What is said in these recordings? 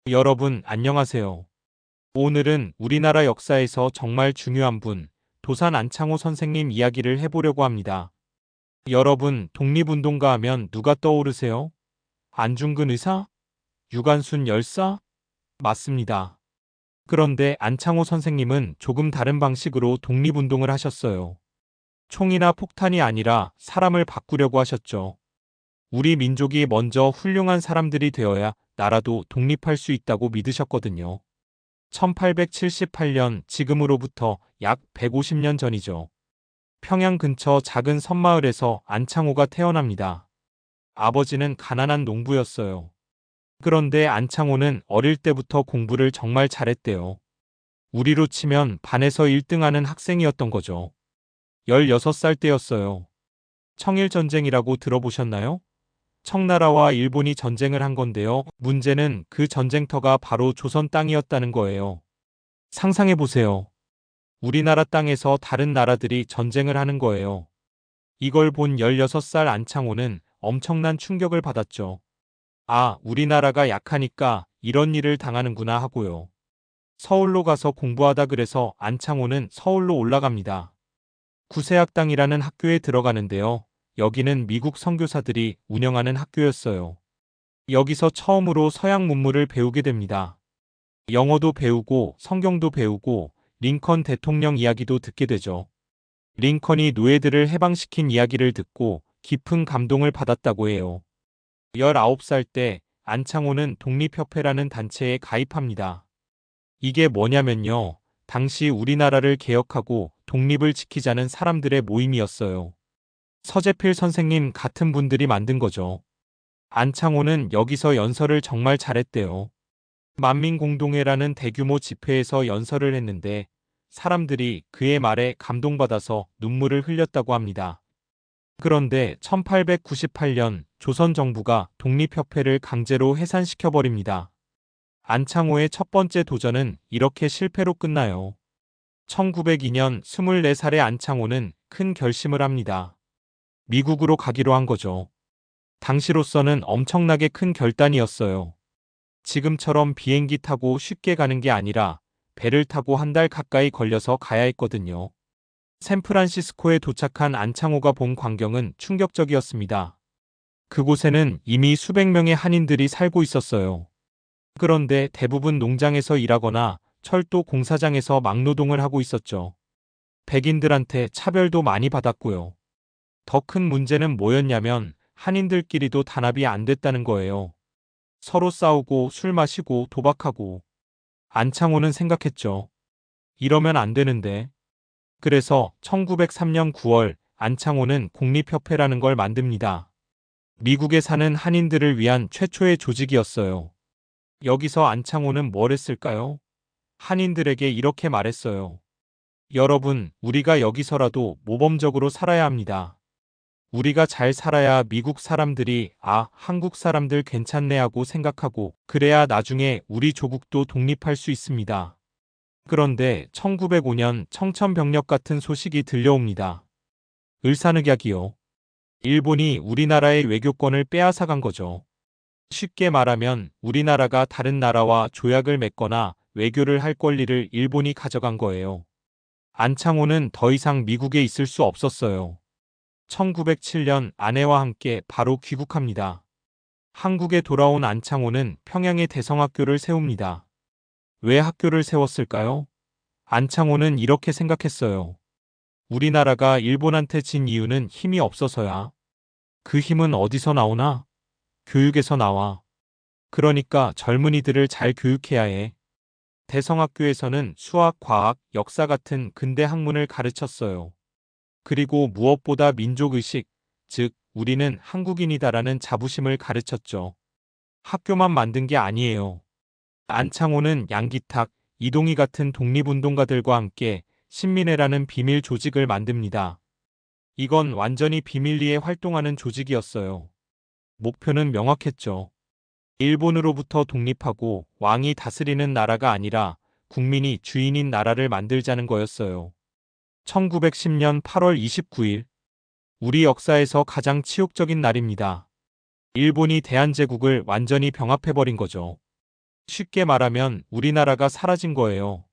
여러분, 안녕하세요. 오늘은 우리나라 역사에서 정말 중요한 분, 도산 안창호 선생님 이야기를 해보려고 합니다. 여러분, 독립운동가 하면 누가 떠오르세요? 안중근 의사? 유관순 열사? 맞습니다. 그런데 안창호 선생님은 조금 다른 방식으로 독립운동을 하셨어요. 총이나 폭탄이 아니라 사람을 바꾸려고 하셨죠. 우리 민족이 먼저 훌륭한 사람들이 되어야 나라도 독립할 수 있다고 믿으셨거든요. 1878년, 지금으로부터 약 150년 전이죠. 평양 근처 작은 섬마을에서 안창호가 태어납니다. 아버지는 가난한 농부였어요. 그런데 안창호는 어릴 때부터 공부를 정말 잘했대요. 우리로 치면 반에서 1등하는 학생이었던 거죠. 16살 때였어요. 청일전쟁이라고 들어보셨나요? 청나라와 일본이 전쟁을 한 건데요. 문제는 그 전쟁터가 바로 조선 땅이었다는 거예요. 상상해보세요. 우리나라 땅에서 다른 나라들이 전쟁을 하는 거예요. 이걸 본 16살 안창호는 엄청난 충격을 받았죠. 아, 우리나라가 약하니까 이런 일을 당하는구나 하고요. 서울로 가서 공부하다 그래서 안창호는 서울로 올라갑니다. 구세학당이라는 학교에 들어가는데요. 여기는 미국 선교사들이 운영하는 학교였어요. 여기서 처음으로 서양 문물을 배우게 됩니다. 영어도 배우고 성경도 배우고 링컨 대통령 이야기도 듣게 되죠. 링컨이 노예들을 해방시킨 이야기를 듣고 깊은 감동을 받았다고 해요. 19살 때 안창호는 독립협회라는 단체에 가입합니다. 이게 뭐냐면요. 당시 우리나라를 개혁하고 독립을 지키자는 사람들의 모임이었어요. 서재필 선생님 같은 분들이 만든 거죠. 안창호는 여기서 연설을 정말 잘했대요. 만민공동회라는 대규모 집회에서 연설을 했는데 사람들이 그의 말에 감동받아서 눈물을 흘렸다고 합니다. 그런데 1898년 조선 정부가 독립협회를 강제로 해산시켜버립니다. 안창호의 첫 번째 도전은 이렇게 실패로 끝나요. 1902년 24살의 안창호는 큰 결심을 합니다. 미국으로 가기로 한 거죠. 당시로서는 엄청나게 큰 결단이었어요. 지금처럼 비행기 타고 쉽게 가는 게 아니라 배를 타고 한 달 가까이 걸려서 가야 했거든요. 샌프란시스코에 도착한 안창호가 본 광경은 충격적이었습니다. 그곳에는 이미 수백 명의 한인들이 살고 있었어요. 그런데 대부분 농장에서 일하거나 철도 공사장에서 막노동을 하고 있었죠. 백인들한테 차별도 많이 받았고요. 더 큰 문제는 뭐였냐면 한인들끼리도 단합이 안 됐다는 거예요. 서로 싸우고 술 마시고 도박하고. 안창호는 생각했죠. 이러면 안 되는데. 그래서 1903년 9월 안창호는 국립협회라는 걸 만듭니다. 미국에 사는 한인들을 위한 최초의 조직이었어요. 여기서 안창호는 뭘 했을까요? 한인들에게 이렇게 말했어요. 여러분, 우리가 여기서라도 모범적으로 살아야 합니다. 우리가 잘 살아야 미국 사람들이 아, 한국 사람들 괜찮네 하고 생각하고 그래야 나중에 우리 조국도 독립할 수 있습니다. 그런데 1905년 청천벽력 같은 소식이 들려옵니다. 을사늑약이요. 일본이 우리나라의 외교권을 빼앗아간 거죠. 쉽게 말하면 우리나라가 다른 나라와 조약을 맺거나 외교를 할 권리를 일본이 가져간 거예요. 안창호는 더 이상 미국에 있을 수 없었어요. 1907년 아내와 함께 바로 귀국합니다. 한국에 돌아온 안창호는 평양에 대성학교를 세웁니다. 왜 학교를 세웠을까요? 안창호는 이렇게 생각했어요. 우리나라가 일본한테 진 이유는 힘이 없어서야. 그 힘은 어디서 나오나? 교육에서 나와. 그러니까 젊은이들을 잘 교육해야 해. 대성학교에서는 수학, 과학, 역사 같은 근대 학문을 가르쳤어요. 그리고 무엇보다 민족의식, 즉 우리는 한국인이다라는 자부심을 가르쳤죠. 학교만 만든 게 아니에요. 안창호는 양기탁, 이동희 같은 독립운동가들과 함께 신민회라는 비밀 조직을 만듭니다. 이건 완전히 비밀리에 활동하는 조직이었어요. 목표는 명확했죠. 일본으로부터 독립하고 왕이 다스리는 나라가 아니라 국민이 주인인 나라를 만들자는 거였어요. 1910년 8월 29일, 우리 역사에서 가장 치욕적인 날입니다. 일본이 대한제국을 완전히 병합해버린 거죠. 쉽게 말하면 우리나라가 사라진 거예요.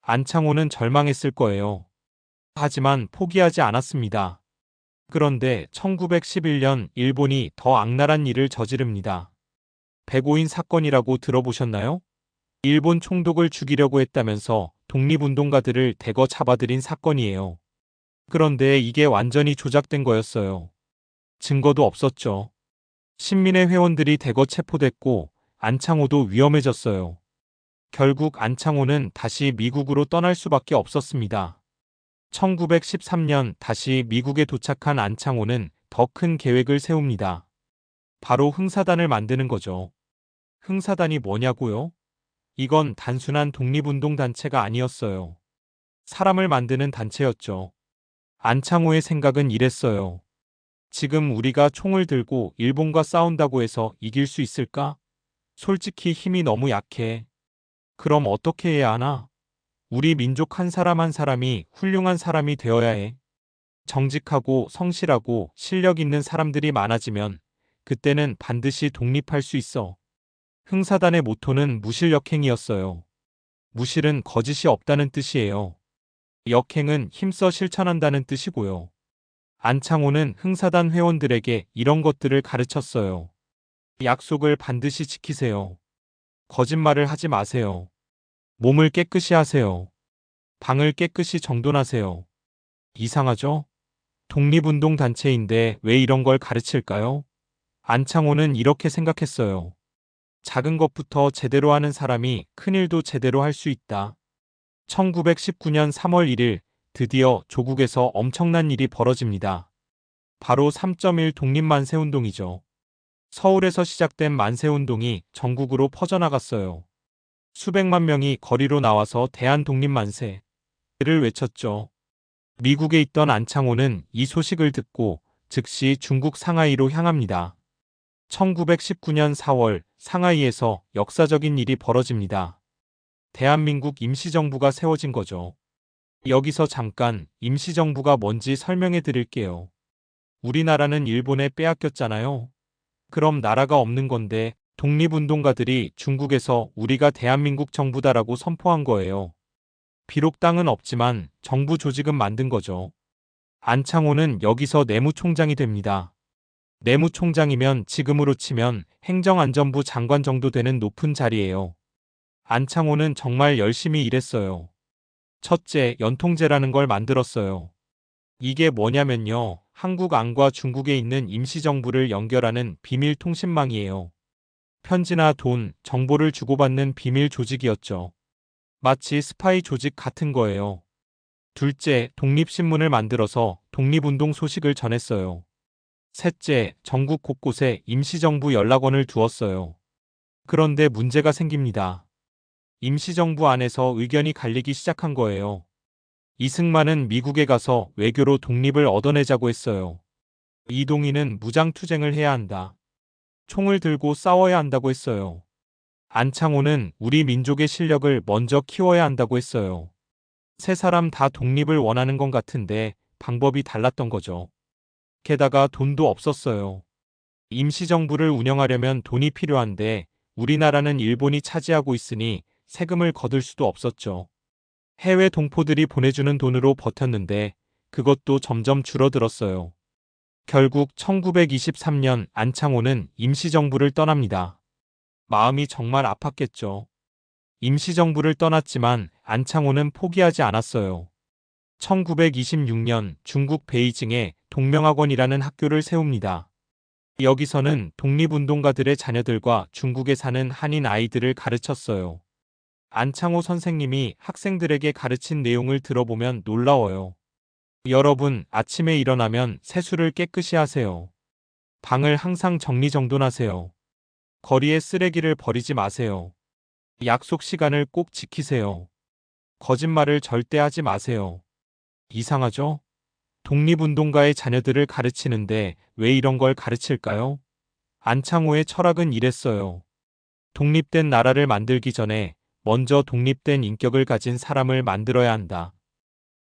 안창호는 절망했을 거예요. 하지만 포기하지 않았습니다. 그런데 1911년 일본이 더 악랄한 일을 저지릅니다. 백오인 사건이라고 들어보셨나요? 일본 총독을 죽이려고 했다면서 독립운동가들을 대거 잡아들인 사건이에요. 그런데 이게 완전히 조작된 거였어요. 증거도 없었죠. 신민의 회원들이 대거 체포됐고 안창호도 위험해졌어요. 결국 안창호는 다시 미국으로 떠날 수밖에 없었습니다. 1913년 다시 미국에 도착한 안창호는 더 큰 계획을 세웁니다. 바로 흥사단을 만드는 거죠. 흥사단이 뭐냐고요? 이건 단순한 독립운동 단체가 아니었어요. 사람을 만드는 단체였죠. 안창호의 생각은 이랬어요. 지금 우리가 총을 들고 일본과 싸운다고 해서 이길 수 있을까? 솔직히 힘이 너무 약해. 그럼 어떻게 해야 하나? 우리 민족 한 사람 한 사람이 훌륭한 사람이 되어야 해. 정직하고 성실하고 실력 있는 사람들이 많아지면 그때는 반드시 독립할 수 있어. 흥사단의 모토는 무실역행이었어요. 무실은 거짓이 없다는 뜻이에요. 역행은 힘써 실천한다는 뜻이고요. 안창호는 흥사단 회원들에게 이런 것들을 가르쳤어요. 약속을 반드시 지키세요. 거짓말을 하지 마세요. 몸을 깨끗이 하세요. 방을 깨끗이 정돈하세요. 이상하죠? 독립운동 단체인데 왜 이런 걸 가르칠까요? 안창호는 이렇게 생각했어요. 작은 것부터 제대로 하는 사람이 큰 일도 제대로 할 수 있다. 1919년 3월 1일 드디어 조국에서 엄청난 일이 벌어집니다. 바로 3.1 독립만세운동이죠. 서울에서 시작된 만세운동이 전국으로 퍼져나갔어요. 수백만 명이 거리로 나와서 대한독립만세를 외쳤죠. 미국에 있던 안창호는 이 소식을 듣고 즉시 중국 상하이로 향합니다. 1919년 4월 상하이에서 역사적인 일이 벌어집니다. 대한민국 임시정부가 세워진 거죠. 여기서 잠깐 임시정부가 뭔지 설명해 드릴게요. 우리나라는 일본에 빼앗겼잖아요. 그럼 나라가 없는 건데 독립운동가들이 중국에서 우리가 대한민국 정부다라고 선포한 거예요. 비록 땅은 없지만 정부 조직은 만든 거죠. 안창호는 여기서 내무총장이 됩니다. 내무총장이면 지금으로 치면 행정안전부 장관 정도 되는 높은 자리예요. 안창호는 정말 열심히 일했어요. 첫째, 연통제라는 걸 만들었어요. 이게 뭐냐면요. 한국 안과 중국에 있는 임시정부를 연결하는 비밀 통신망이에요. 편지나 돈, 정보를 주고받는 비밀 조직이었죠. 마치 스파이 조직 같은 거예요. 둘째, 독립신문을 만들어서 독립운동 소식을 전했어요. 셋째, 전국 곳곳에 임시정부 연락원을 두었어요. 그런데 문제가 생깁니다. 임시정부 안에서 의견이 갈리기 시작한 거예요. 이승만은 미국에 가서 외교로 독립을 얻어내자고 했어요. 이동희는 무장투쟁을 해야 한다. 총을 들고 싸워야 한다고 했어요. 안창호는 우리 민족의 실력을 먼저 키워야 한다고 했어요. 세 사람 다 독립을 원하는 것 같은데 방법이 달랐던 거죠. 게다가 돈도 없었어요. 임시정부를 운영하려면 돈이 필요한데 우리나라는 일본이 차지하고 있으니 세금을 거둘 수도 없었죠. 해외 동포들이 보내주는 돈으로 버텼는데 그것도 점점 줄어들었어요. 결국 1923년 안창호는 임시정부를 떠납니다. 마음이 정말 아팠겠죠. 임시정부를 떠났지만 안창호는 포기하지 않았어요. 1926년 중국 베이징에 동명학원이라는 학교를 세웁니다. 여기서는 독립운동가들의 자녀들과 중국에 사는 한인 아이들을 가르쳤어요. 안창호 선생님이 학생들에게 가르친 내용을 들어보면 놀라워요. 여러분, 아침에 일어나면 세수를 깨끗이 하세요. 방을 항상 정리정돈하세요. 거리에 쓰레기를 버리지 마세요. 약속 시간을 꼭 지키세요. 거짓말을 절대 하지 마세요. 이상하죠? 독립운동가의 자녀들을 가르치는데 왜 이런 걸 가르칠까요? 안창호의 철학은 이랬어요. 독립된 나라를 만들기 전에 먼저 독립된 인격을 가진 사람을 만들어야 한다.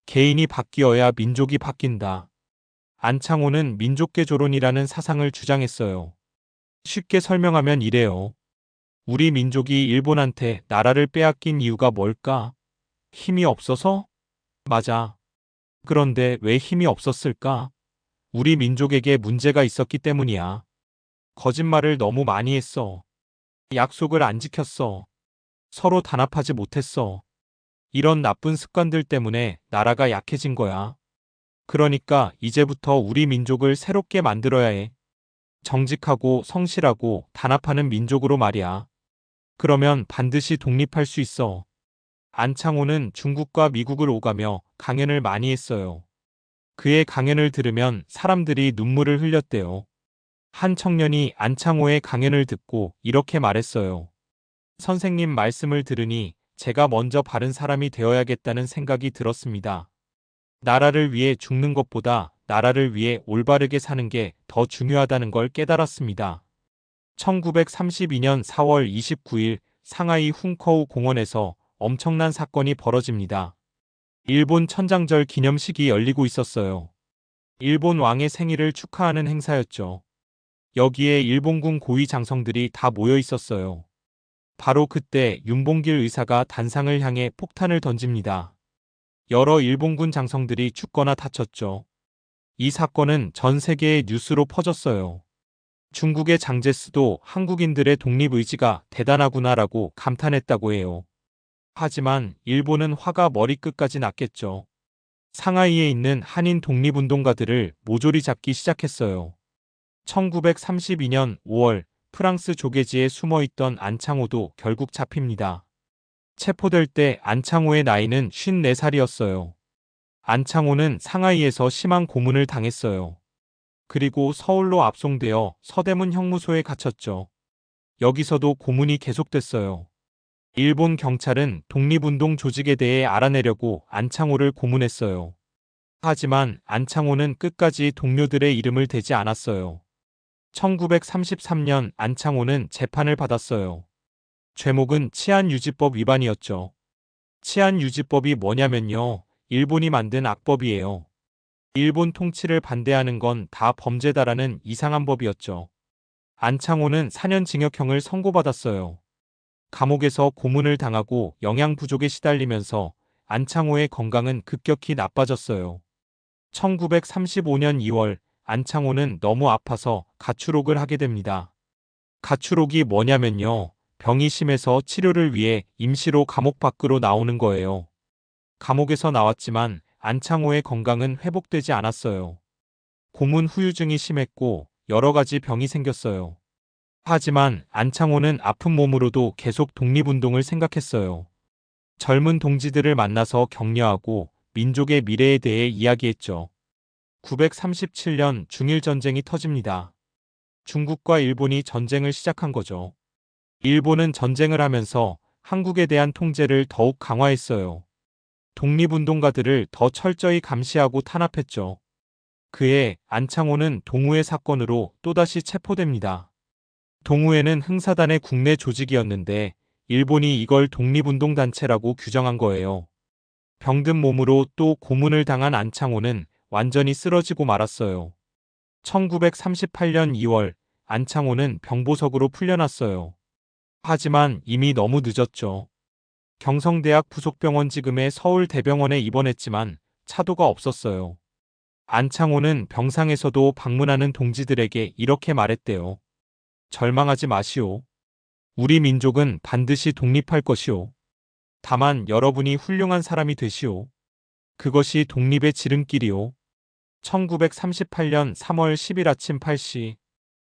개인이 바뀌어야 민족이 바뀐다. 안창호는 민족계 조론이라는 사상을 주장했어요. 쉽게 설명하면 이래요. 우리 민족이 일본한테 나라를 빼앗긴 이유가 뭘까? 힘이 없어서? 맞아. 그런데 왜 힘이 없었을까? 우리 민족에게 문제가 있었기 때문이야. 거짓말을 너무 많이 했어. 약속을 안 지켰어. 서로 단합하지 못했어. 이런 나쁜 습관들 때문에 나라가 약해진 거야. 그러니까 이제부터 우리 민족을 새롭게 만들어야 해. 정직하고 성실하고 단합하는 민족으로 말이야. 그러면 반드시 독립할 수 있어. 안창호는 중국과 미국을 오가며 강연을 많이 했어요. 그의 강연을 들으면 사람들이 눈물을 흘렸대요. 한 청년이 안창호의 강연을 듣고 이렇게 말했어요. 선생님 말씀을 들으니 제가 먼저 바른 사람이 되어야겠다는 생각이 들었습니다. 나라를 위해 죽는 것보다 나라를 위해 올바르게 사는 게 더 중요하다는 걸 깨달았습니다. 1932년 4월 29일 상하이 훈커우 공원에서 엄청난 사건이 벌어집니다. 일본 천장절 기념식이 열리고 있었어요. 일본 왕의 생일을 축하하는 행사였죠. 여기에 일본군 고위 장성들이 다 모여 있었어요. 바로 그때 윤봉길 의사가 단상을 향해 폭탄을 던집니다. 여러 일본군 장성들이 죽거나 다쳤죠. 이 사건은 전 세계의 뉴스로 퍼졌어요. 중국의 장제스도 한국인들의 독립의지가 대단하구나라고 감탄했다고 해요. 하지만 일본은 화가 머리끝까지 났겠죠. 상하이에 있는 한인 독립운동가들을 모조리 잡기 시작했어요. 1932년 5월 프랑스 조계지에 숨어있던 안창호도 결국 잡힙니다. 체포될 때 안창호의 나이는 54살이었어요. 안창호는 상하이에서 심한 고문을 당했어요. 그리고 서울로 압송되어 서대문 형무소에 갇혔죠. 여기서도 고문이 계속됐어요. 일본 경찰은 독립운동 조직에 대해 알아내려고 안창호를 고문했어요. 하지만 안창호는 끝까지 동료들의 이름을 대지 않았어요. 1933년 안창호는 재판을 받았어요. 죄목은 치안유지법 위반이었죠. 치안유지법이 뭐냐면요. 일본이 만든 악법이에요. 일본 통치를 반대하는 건 다 범죄다라는 이상한 법이었죠. 안창호는 4년 징역형을 선고받았어요. 감옥에서 고문을 당하고 영양 부족에 시달리면서 안창호의 건강은 급격히 나빠졌어요. 1935년 2월 안창호는 너무 아파서 가출옥을 하게 됩니다. 가출옥이 뭐냐면요. 병이 심해서 치료를 위해 임시로 감옥 밖으로 나오는 거예요. 감옥에서 나왔지만 안창호의 건강은 회복되지 않았어요. 고문 후유증이 심했고 여러 가지 병이 생겼어요. 하지만 안창호는 아픈 몸으로도 계속 독립운동을 생각했어요. 젊은 동지들을 만나서 격려하고 민족의 미래에 대해 이야기했죠. 937년 중일전쟁이 터집니다. 중국과 일본이 전쟁을 시작한 거죠. 일본은 전쟁을 하면서 한국에 대한 통제를 더욱 강화했어요. 독립운동가들을 더 철저히 감시하고 탄압했죠. 그해 안창호는 동우회 사건으로 또다시 체포됩니다. 동우회는 흥사단의 국내 조직이었는데 일본이 이걸 독립운동단체라고 규정한 거예요. 병든 몸으로 또 고문을 당한 안창호는 완전히 쓰러지고 말았어요. 1938년 2월 안창호는 병보석으로 풀려났어요. 하지만 이미 너무 늦었죠. 경성대학 부속병원 지금의 서울대병원에 입원했지만 차도가 없었어요. 안창호는 병상에서도 방문하는 동지들에게 이렇게 말했대요. 절망하지 마시오. 우리 민족은 반드시 독립할 것이오. 다만 여러분이 훌륭한 사람이 되시오. 그것이 독립의 지름길이오. 1938년 3월 10일 아침 8시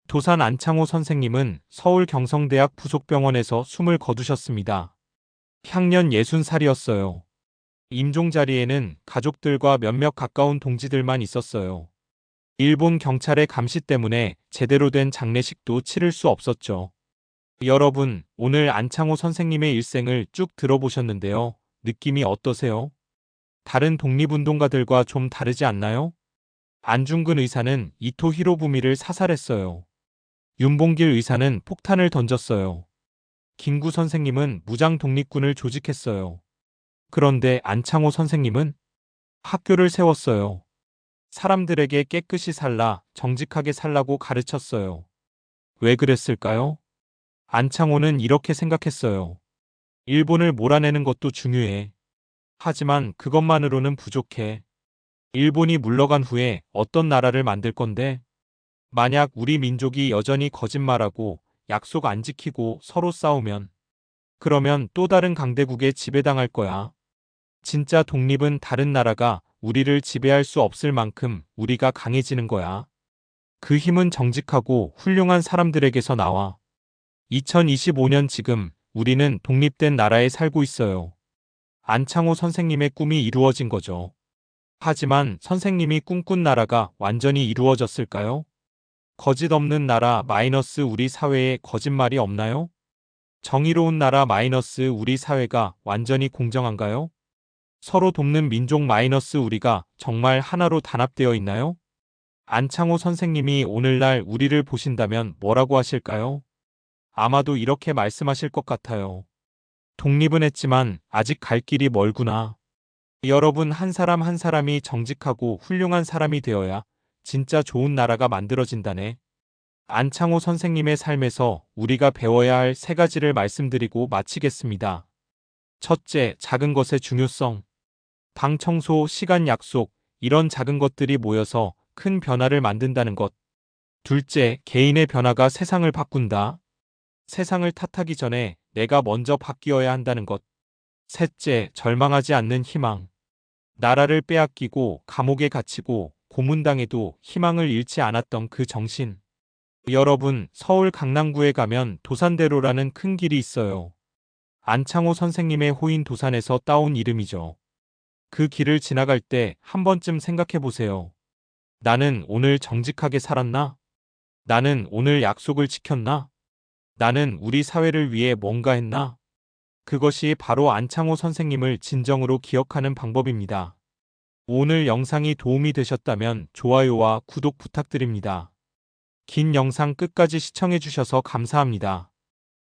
도산 안창호 선생님은 서울 경성대학 부속병원에서 숨을 거두셨습니다. 향년 60살이었어요. 임종 자리에는 가족들과 몇몇 가까운 동지들만 있었어요. 일본 경찰의 감시 때문에 제대로 된 장례식도 치를 수 없었죠. 여러분, 오늘 안창호 선생님의 일생을 쭉 들어보셨는데요. 느낌이 어떠세요? 다른 독립운동가들과 좀 다르지 않나요? 안중근 의사는 이토 히로부미를 사살했어요. 윤봉길 의사는 폭탄을 던졌어요. 김구 선생님은 무장 독립군을 조직했어요. 그런데 안창호 선생님은 학교를 세웠어요. 사람들에게 깨끗이 살라, 정직하게 살라고 가르쳤어요. 왜 그랬을까요? 안창호는 이렇게 생각했어요. 일본을 몰아내는 것도 중요해. 하지만 그것만으로는 부족해. 일본이 물러간 후에 어떤 나라를 만들 건데? 만약 우리 민족이 여전히 거짓말하고 약속 안 지키고 서로 싸우면, 그러면 또 다른 강대국에 지배당할 거야. 진짜 독립은 다른 나라가 우리를 지배할 수 없을 만큼 우리가 강해지는 거야. 그 힘은 정직하고 훌륭한 사람들에게서 나와. 2025년 지금 우리는 독립된 나라에 살고 있어요. 안창호 선생님의 꿈이 이루어진 거죠. 하지만 선생님이 꿈꾼 나라가 완전히 이루어졌을까요? 거짓 없는 나라 마이너스 우리 사회에 거짓말이 없나요? 정의로운 나라 마이너스 우리 사회가 완전히 공정한가요? 서로 돕는 민족 마이너스 우리가 정말 하나로 단합되어 있나요? 안창호 선생님이 오늘날 우리를 보신다면 뭐라고 하실까요? 아마도 이렇게 말씀하실 것 같아요. 독립은 했지만 아직 갈 길이 멀구나. 여러분 한 사람 한 사람이 정직하고 훌륭한 사람이 되어야 진짜 좋은 나라가 만들어진다네. 안창호 선생님의 삶에서 우리가 배워야 할 3가지를 말씀드리고 마치겠습니다. 첫째, 작은 것의 중요성. 방 청소, 시간 약속, 이런 작은 것들이 모여서 큰 변화를 만든다는 것. 둘째, 개인의 변화가 세상을 바꾼다. 세상을 탓하기 전에 내가 먼저 바뀌어야 한다는 것. 셋째, 절망하지 않는 희망. 나라를 빼앗기고 감옥에 갇히고 고문당해도 희망을 잃지 않았던 그 정신. 여러분, 서울 강남구에 가면 도산대로라는 큰 길이 있어요. 안창호 선생님의 호인 도산에서 따온 이름이죠. 그 길을 지나갈 때 한 번쯤 생각해 보세요. 나는 오늘 정직하게 살았나? 나는 오늘 약속을 지켰나? 나는 우리 사회를 위해 뭔가 했나? 그것이 바로 안창호 선생님을 진정으로 기억하는 방법입니다. 오늘 영상이 도움이 되셨다면 좋아요와 구독 부탁드립니다. 긴 영상 끝까지 시청해 주셔서 감사합니다.